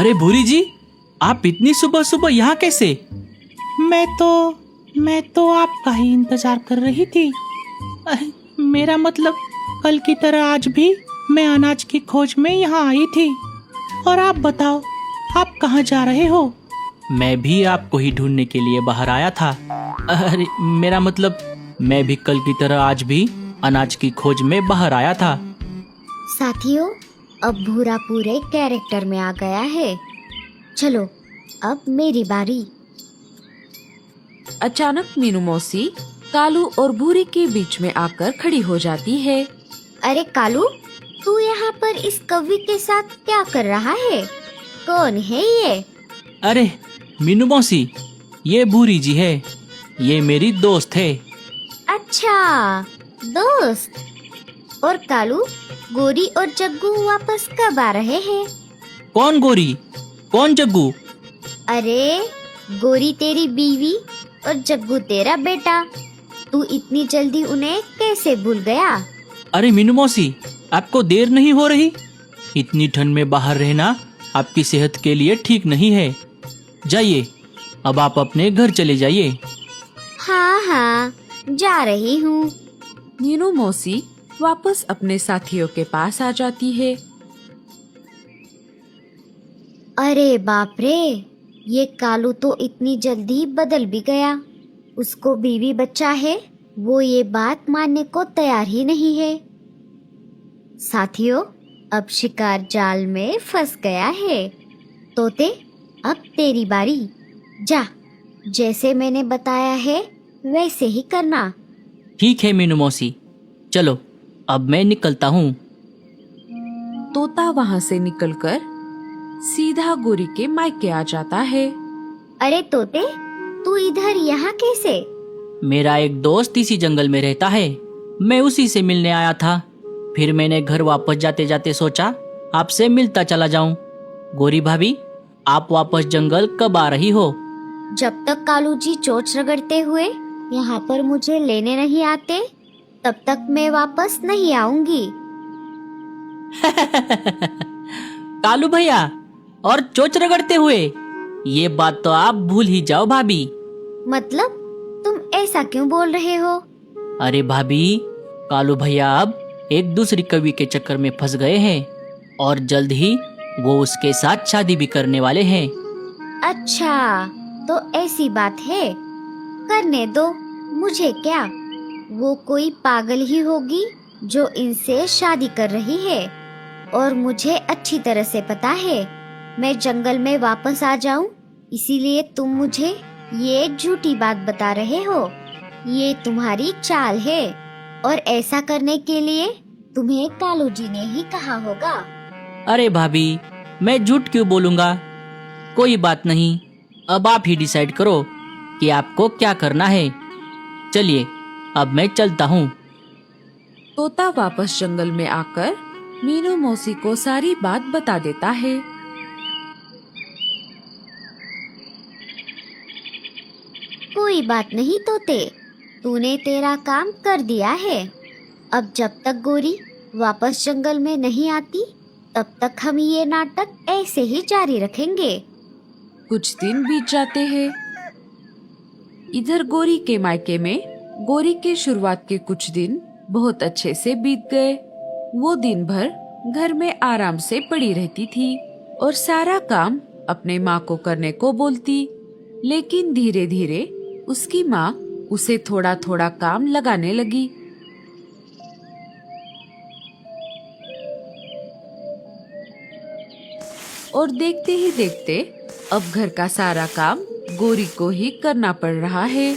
अरे भूरी जी, आप इतनी सुबह सुबह यहाँ कैसे? मैं तो आपका ही इंतजार कर रही थी। मेरा मतलब कल की तरह आज भी मैं अनाज की खोज में यहाँ आई थी। और आप बताओ, आप कहाँ जा रहे हो? मैं भी आपको ही ढूंढने के लिए बाहर आया था। अरे मेरा मतलब मैं भी कल की तरह आज भी अनाज की खोज में बाहर आया था। साथियों, अब भूरा पूरे कैरेक्टर में आ गया है। चलो अब मेरी बारी। अचानक मीनू मौसी कालू और भूरी के बीच में आकर खड़ी हो जाती है। अरे कालू, तू यहाँ पर इस कौवी के साथ क्या कर रहा है? कौन है ये? अरे मीनू मौसी, ये भूरी जी है। ये मेरी दोस्त है। अच्छा, दोस्त। और कालू, गोरी और जग्गू वापस कब आ रहे हैं? कौन गोरी, कौन जग्गू? अरे गोरी तेरी बीवी और जग्गू तेरा बेटा। तू इतनी जल्दी उन्हें कैसे भूल गया? अरे मीनू मौसी, आपको देर नहीं हो रही? इतनी ठंड में बाहर रहना आपकी सेहत के लिए ठीक नहीं है। जाइए, अब आप अपने घर चले जाइए। हाँ हाँ, जा रही हूँ। मीनू मौसी वापस अपने साथियों के पास आ जाती है। अरे बाप रे, ये कालू तो इतनी जल्दी बदल भी गया। उसको बीवी बच्चा है, वो ये बात मानने को तैयार ही नहीं है। साथियों, अब शिकार जाल में फंस गया है। तोते, अब तेरी बारी। जा, जैसे मैंने बताया है वैसे ही करना। ठीक है मीनू मौसी, चलो अब मैं निकलता हूँ। तोता वहाँ से निकलकर सीधा गोरी के मायके आ जाता है। अरे तोते, तू इधर यहाँ कैसे? मेरा एक दोस्त इसी जंगल में रहता है, मैं उसी से मिलने आया था। फिर मैंने घर वापस जाते जाते सोचा आपसे मिलता चला जाऊं। गोरी भाभी, आप वापस जंगल कब आ रही हो? जब तक कालू जी चोंच रगड़ते हुए यहाँ पर मुझे लेने नहीं आते, तब तक मैं वापस नहीं आऊंगी। कालू भैया और चोंच रगड़ते हुए, ये बात तो आप भूल ही जाओ भाभी। मतलब तुम ऐसा क्यों बोल रहे हो? अरे भाभी, कालू भैया अब एक दूसरी कवि के चक्कर में फंस गए हैं और जल्द ही वो उसके साथ शादी भी करने वाले हैं। अच्छा, तो ऐसी बात है। करने दो, मुझे क्या। वो कोई पागल ही होगी जो इनसे शादी कर रही है। और मुझे अच्छी तरह से पता है मैं जंगल में वापस आ जाऊं, इसीलिए तुम मुझे ये झूठी बात बता रहे हो। ये तुम्हारी चाल है और ऐसा करने के लिए तुम्हें कालू जी ने ही कहा होगा। अरे भाभी, मैं झूठ क्यों बोलूंगा? कोई बात नहीं, अब आप ही डिसाइड करो कि आपको क्या करना है। चलिए, अब मैं चलता हूँ। तोता वापस जंगल में आकर मीनू मौसी को सारी बात बता देता है। कोई बात नहीं तोते, तूने तेरा काम कर दिया है। अब जब तक गोरी वापस जंगल में नहीं आती, तब तक हम ये नाटक ऐसे ही जारी रखेंगे। कुछ दिन बीत जाते हैं। इधर गोरी के मायके में गोरी के शुरुआत के कुछ दिन बहुत अच्छे से बीत गए। वो दिन भर घर में आराम से पड़ी रहती थी और सारा काम अपने माँ को करने को बोलती। लेकिन धीरे धीरे उसकी माँ उसे थोड़ा थोड़ा काम लगाने लगी। और देखते ही देखते अब घर का सारा काम गोरी को ही करना पड़ रहा है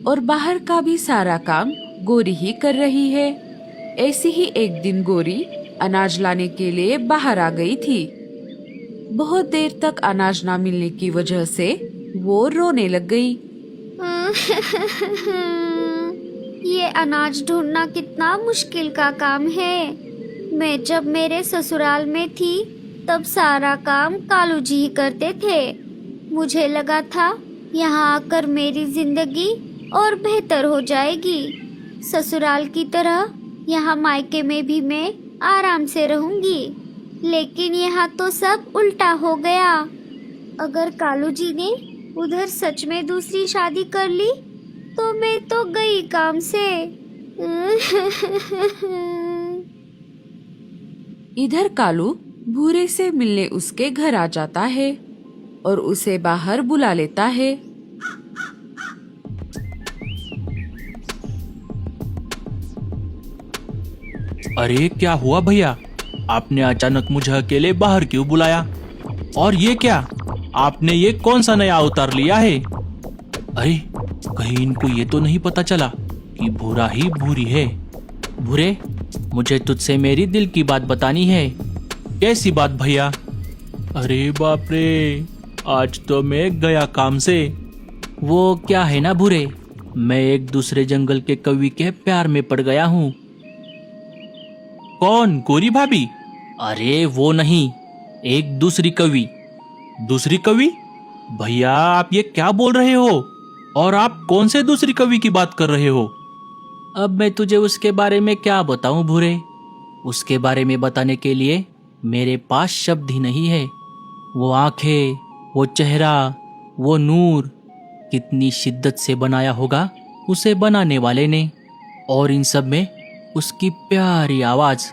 और बाहर का भी सारा काम गोरी ही कर रही है। ऐसे ही एक दिन गोरी अनाज लाने के लिए बाहर आ गई थी। बहुत देर तक अनाज ना मिलने की वजह से वो रोने लग गई। ये अनाज ढूंढना कितना मुश्किल का काम है। मैं जब मेरे ससुराल में थी तब सारा काम कालू जी ही करते थे। मुझे लगा था यहाँ आकर मेरी जिंदगी और बेहतर हो जाएगी। ससुराल की तरह यहाँ मायके में भी मैं आराम से रहूंगी। लेकिन यहाँ तो सब उल्टा हो गया। अगर कालू जी ने उधर सच में दूसरी शादी कर ली तो मैं तो गई काम से। इधर कालू भूरे से मिलने उसके घर आ जाता है और उसे बाहर बुला लेता है। अरे क्या हुआ भैया, आपने अचानक मुझे अकेले बाहर क्यों बुलाया? और ये क्या, आपने ये कौन सा नया अवतार लिया है? अरे कहीं इनको ये तो नहीं पता चला कि भूरा ही भूरी है। भूरे, मुझे तुझसे मेरी दिल की बात बतानी है। कैसी बात भैया? अरे बाप रे, आज तो मैं गया काम से। वो क्या है ना भूरे, मैं एक दूसरे जंगल के कवि के प्यार में पड़ गया हूँ। कौन, गोरी भाभी? अरे वो नहीं, एक दूसरी कवि। दूसरी कवि? भैया आप ये क्या बोल रहे हो? और आप कौन से दूसरी कवि की बात कर रहे हो? अब मैं तुझे उसके बारे में क्या बताऊं भूरे? उसके बारे में बताने के लिए मेरे पास शब्द ही नहीं है। वो आंखें, वो चेहरा, वो नूर, कितनी शिद्दत से बनाया होगा उसे बनाने वाले ने। और इन सब में उसकी प्यारी आवाज,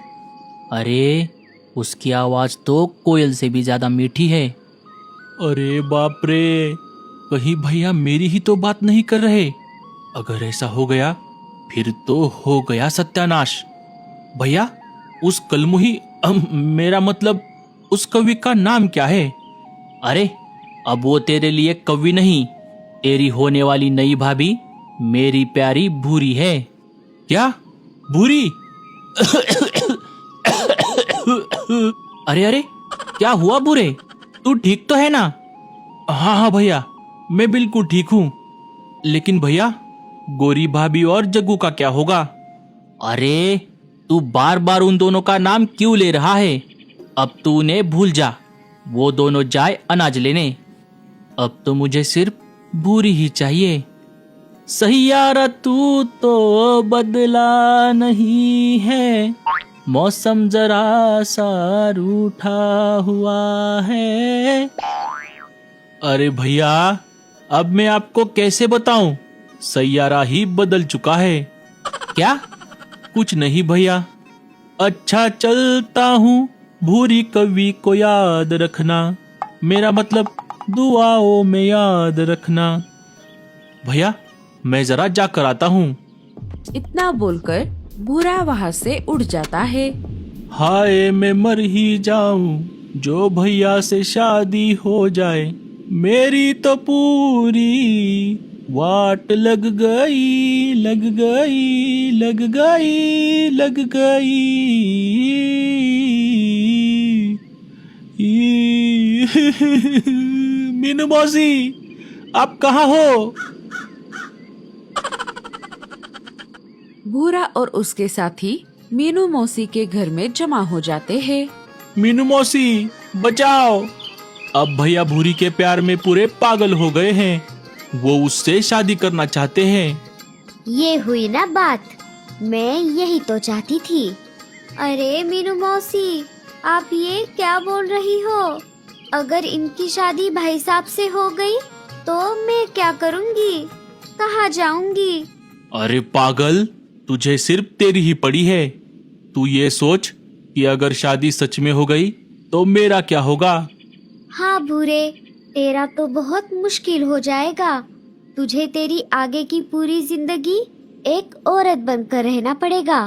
अरे उसकी आवाज तो कोयल से भी ज्यादा मीठी है। अरे बाप रे, कहीं भैया मेरी ही तो बात नहीं कर रहे? अगर ऐसा हो गया फिर तो हो गया सत्यानाश। भैया उस कलमुही मेरा मतलब उस कवि का नाम क्या है? अरे अब वो तेरे लिए कवि नहीं, तेरी होने वाली नई भाभी मेरी प्यारी भूरी है। क्या भूरी? अरे अरे क्या हुआ भूरे, तू ठीक तो है ना? हाँ हाँ भैया, मैं बिल्कुल ठीक हूँ। लेकिन भैया गोरी भाभी और जग्गू का क्या होगा? अरे तू बार बार उन दोनों का नाम क्यों ले रहा है? अब तू उन्हें भूल जा, वो दोनों जाए अनाज लेने। अब तो मुझे सिर्फ भूरी ही चाहिए। सही यारा तू तो बदला नहीं है, मौसम जरा सा रूठा हुआ है। अरे भैया अब मैं आपको कैसे बताऊं, सैयारा ही बदल चुका है। क्या? कुछ नहीं भैया। अच्छा चलता हूँ, भूरी कवि को याद रखना, मेरा मतलब दुआओं में याद रखना। भैया मैं जरा जाकर आता हूँ। इतना बोलकर भूरा वहाँ से उड़ जाता है। हाय मैं मर ही जाऊं जो भैया से शादी हो जाए, मेरी तो पूरी वाट लग गई लग गई लग गई लग गई। मीनू मौसी आप कहाँ हो? भूरा और उसके साथी मीनू मौसी के घर में जमा हो जाते हैं। मीनू मौसी बचाओ, अब भैया भूरी के प्यार में पूरे पागल हो गए हैं, वो उससे शादी करना चाहते हैं। ये हुई ना बात, मैं यही तो चाहती थी। अरे मीनू मौसी आप ये क्या बोल रही हो? अगर इनकी शादी भाई साहब से हो गई तो मैं क्या करूँगी, कहाँ जाऊँगी? अरे पागल, तुझे सिर्फ तेरी ही पड़ी है। तू ये सोच कि अगर शादी सच में हो गई तो मेरा क्या होगा? हाँ भूरे, तेरा तो बहुत मुश्किल हो जाएगा। तुझे तेरी आगे की पूरी जिंदगी एक औरत बनकर रहना पड़ेगा।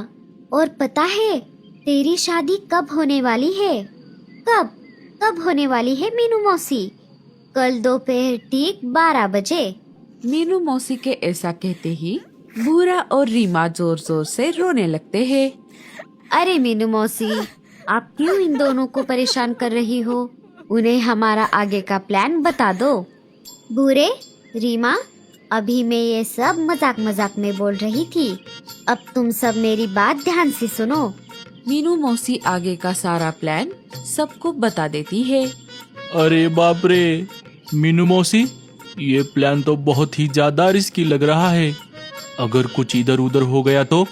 और पता है तेरी शादी कब होने वाली है? कब होने वाली है मीनू मौसी? कल दोपहर ठीक 12 बजे। मीनू मौसी के ऐसा कहते ही भूरा और रीमा जोर जोर से रोने लगते हैं। अरे मीनू मौसी आप क्यों इन दोनों को परेशान कर रही हो? उन्हें हमारा आगे का प्लान बता दो। भूरे, रीमा, अभी मैं ये सब मजाक मजाक में बोल रही थी, अब तुम सब मेरी बात ध्यान से सुनो। मीनू मौसी आगे का सारा प्लान सबको बता देती है। अरे बाप रे मीनू मौसी, ये प्लान तो बहुत ही ज्यादा रिस्की लग रहा है। अगर कुछ इधर उधर हो गया तो?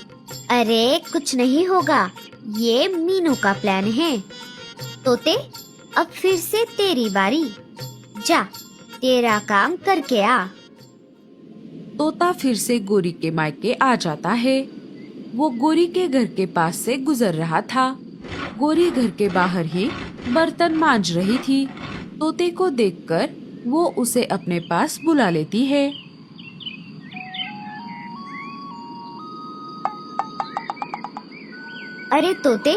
अरे कुछ नहीं होगा, ये मीनू का प्लान है। तोते, अब फिर से तेरी बारी। जा, तेरा काम करके आ। तोता फिर से गोरी के मायके आ जाता है। वो गोरी के घर के पास से गुजर रहा था। गोरी घर के बाहर ही बर्तन मांज रही थी। तोते को देखकर वो उसे अपने पास बुला लेती है। अरे तोते,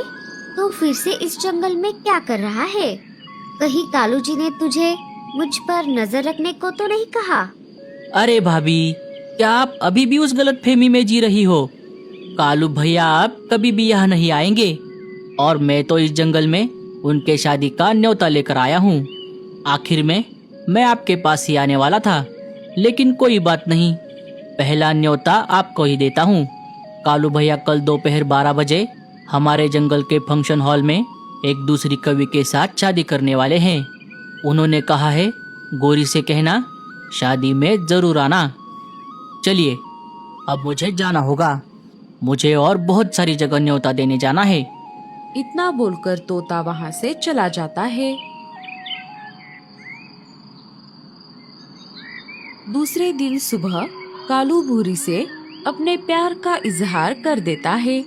तू फिर से इस जंगल में क्या कर रहा है? कहीं कालू जी ने तुझे मुझ पर नजर रखने को तो नहीं कहा? अरे भाभी, क्या आप अभी भी उस गलतफहमी में जी रही हो? कालू भैया आप कभी भी यहाँ नहीं आएंगे, और मैं तो इस जंगल में उनके शादी का न्योता लेकर आया हूँ। आखिर में मैं आपके पास ही आने वाला था, लेकिन कोई बात नहीं, पहला न्योता आपको ही देता हूँ। कालू भैया कल दोपहर 12 बजे हमारे जंगल के फंक्शन हॉल में एक दूसरी कवि के साथ शादी करने वाले हैं। उन्होंने कहा है गोरी से कहना शादी में जरूर आना। चलिए, अब मुझे जाना होगा। मुझे और बहुत सारी जगह न्योता देने जाना है। इतना बोलकर तोता वहाँ से चला जाता है। दूसरे दिन सुबह कालू भूरी से अपने प्यार का इजहार कर देता है।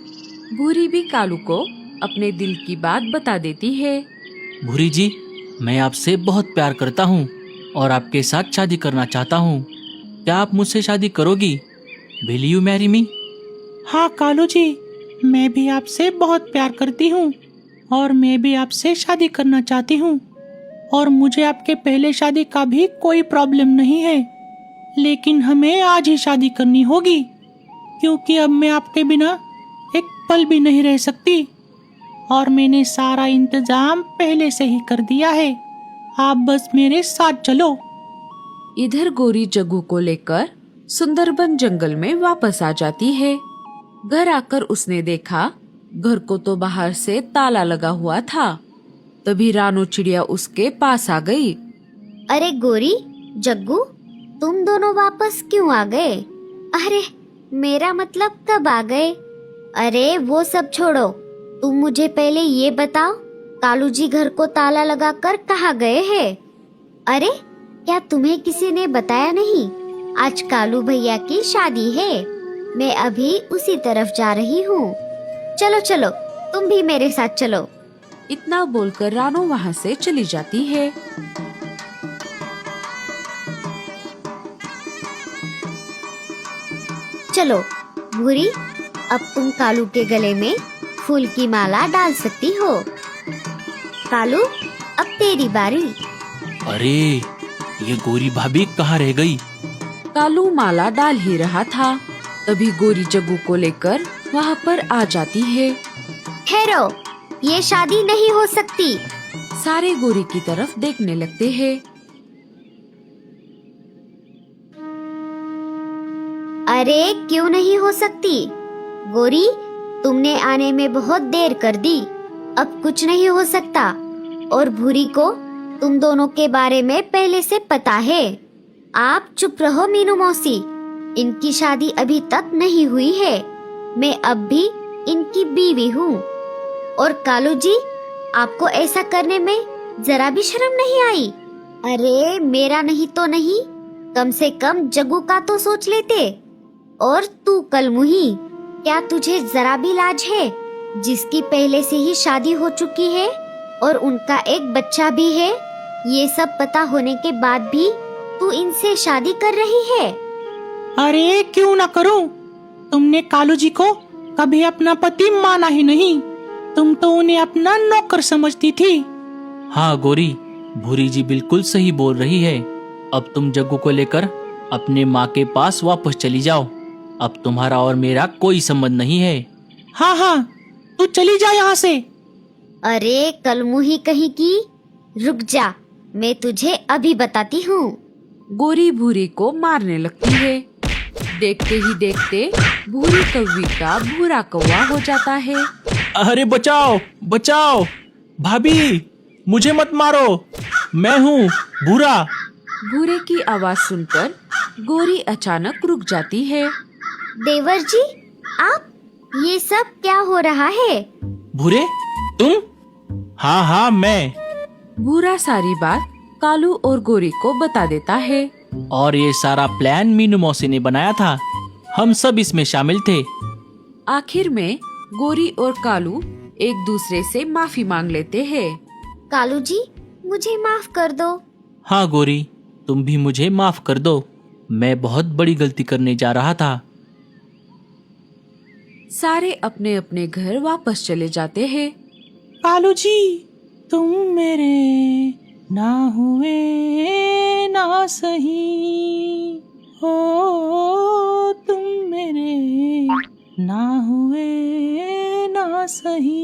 भूरी भी कालू को अपने दिल की बात बता देती है। भूरी जी, मैं आपसे बहुत प्यार करता हूँ और आपके साथ शादी करना चाहता हूँ। क्या आप मुझसे शादी करोगी? Will you marry me? हाँ कालू जी, मैं भी आपसे बहुत प्यार करती हूँ और मैं भी आपसे शादी करना चाहती हूँ, और मुझे आपके पहले शादी का भी कोई प्रॉब्लम नहीं है, लेकिन हमें आज ही शादी करनी होगी, क्योंकि अब मैं आपके बिना एक पल भी नहीं रह सकती, और मैंने सारा इंतजाम पहले से ही कर दिया है। आप बस मेरे साथ चलो। इधर गोरी जग्गू को लेकर सुंदरबन जंगल में वापस आ जाती है। घर आकर उसने देखा घर को तो बाहर से ताला लगा हुआ था। तभी रानू चिड़िया उसके पास आ गई। अरे गोरी, जग्गू, तुम दोनों वापस क्यों आ गए? अरे मेरा मतलब कब आ गए? अरे वो सब छोड़ो, तुम मुझे पहले ये बताओ, कालू जी घर को ताला लगाकर कहाँ गए हैं? अरे क्या तुम्हें किसी ने बताया नहीं? आज कालू भैया की शादी है। मैं अभी उसी तरफ जा रही हूँ। चलो चलो, तुम भी मेरे साथ चलो। इतना बोलकर रानू वहाँ से चली जाती है। चलो भूरी, अब तुम कालू के गले में फूल की माला डाल सकती हो। कालू, अब तेरी बारी। अरे ये गोरी भाभी कहाँ रह गई? कालू माला डाल ही रहा था, तभी गोरी जग्गू को लेकर वहाँ पर आ जाती है। ठहरो, ये शादी नहीं हो सकती। सारे गोरी की तरफ देखने लगते हैं। अरे क्यों नहीं हो सकती? गोरी, तुमने आने में बहुत देर कर दी, अब कुछ नहीं हो सकता। और भूरी को तुम दोनों के बारे में पहले से पता है। आप चुप रहो मीनू मौसी, इनकी शादी अभी तक नहीं हुई है। मैं अब भी इनकी बीवी हूँ। और कालू जी, आपको ऐसा करने में जरा भी शर्म नहीं आई? अरे मेरा नहीं तो नहीं, कम से कम जग्गू का तो सोच लेते। और तू कलमुही, क्या तुझे जरा भी लाज है, जिसकी पहले से ही शादी हो चुकी है और उनका एक बच्चा भी है? ये सब पता होने के बाद भी तू इनसे शादी कर रही है? अरे क्यों ना करूं? तुमने कालू जी को कभी अपना पति माना ही नहीं, तुम तो उन्हें अपना नौकर समझती थी। हाँ गोरी, भूरी जी बिल्कुल सही बोल रही है। अब तुम जग्गू को लेकर अपने माँ के पास वापस चली जाओ। अब तुम्हारा और मेरा कोई संबंध नहीं है। हाँ हाँ, तू चली जा यहाँ से। अरे कलमुही कहीं की, रुक जा, मैं तुझे अभी बताती हूँ। गोरी भूरी को मारने लगती है। देखते ही देखते भूरी कौवी का भूरा कौवा हो जाता है। अरे बचाओ बचाओ, भाभी मुझे मत मारो, मैं हूँ भूरा। भूरे की आवाज सुनकर गोरी अचानक रुक जाती है। देवर जी, आप, ये सब क्या हो रहा है? भूरे, तुम हाँ हाँ मैं। भूरा सारी बात कालू और गोरी को बता देता है। और ये सारा प्लान मीनू मौसी ने बनाया था, हम सब इसमें शामिल थे। आखिर में गोरी और कालू एक दूसरे से माफी मांग लेते हैं। कालू जी, मुझे माफ कर दो। हाँ गोरी, तुम भी मुझे माफ कर दो, मैं बहुत बड़ी गलती करने जा रहा था। सारे अपने अपने घर वापस चले जाते हैं। कालू जी, तुम मेरे ना हुए ना सही, हो तुम मेरे ना हुए ना सही।